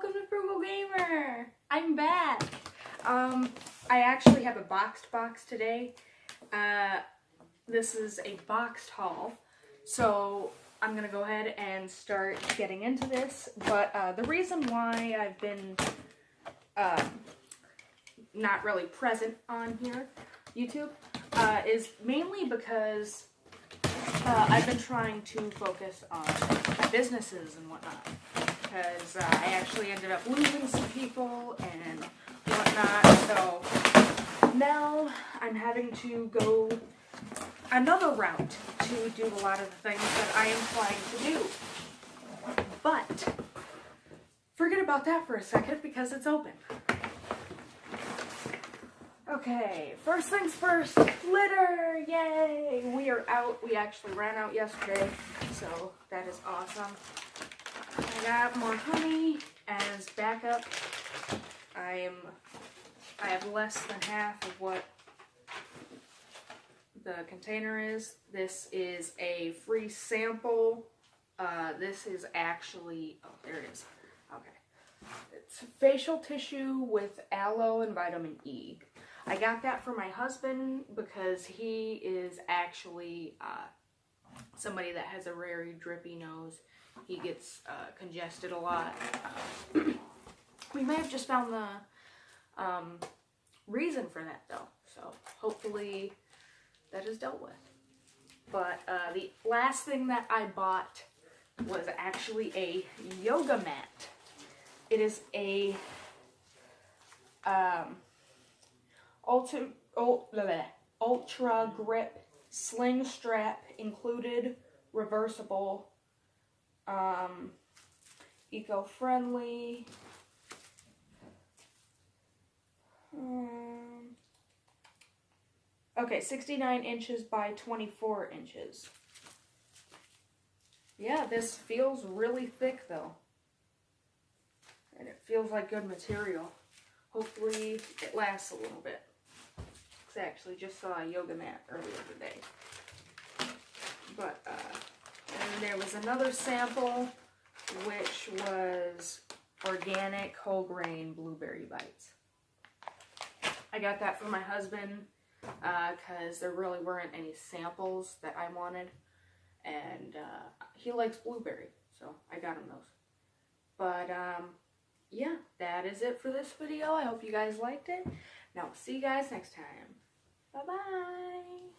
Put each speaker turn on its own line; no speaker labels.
welcome to Frugal Gamer! I'm back! I actually have a boxed box today. This is a boxed haul, so I'm gonna go ahead and start getting into this, but the reason why I've been not really present on here, YouTube, is mainly because I've been trying to focus on my businesses and whatnot, because I actually ended up losing some people and whatnot, so now I'm having to go another route to do a lot of the things that I am trying to do. But forget about that for a second because it's open. Okay, first things first, litter, yay! We are out. We actually ran out yesterday, so that is awesome. I got more honey as backup. I have less than half of what the container is. This is a free sample. This is actually, oh, there it is. Okay. It's facial tissue with aloe and vitamin E. I got that for my husband because he is actually somebody that has a very drippy nose. He gets congested a lot. We may have just found the reason for that though, so hopefully that is dealt with. But the last thing that I bought was actually a yoga mat. It is a ultra grip sling strap included, reversible, eco-friendly. Okay, 69 inches by 24 inches. Yeah, this feels really thick though. And it feels like good material. Hopefully it lasts a little bit. I actually just saw a yoga mat earlier today. But, and there was another sample, which was organic whole grain blueberry bites. I got that for my husband, because there really weren't any samples that I wanted. And, he likes blueberry, so I got him those. But, yeah, that is it for this video. I hope you guys liked it. Now, see you guys next time. Bye-bye.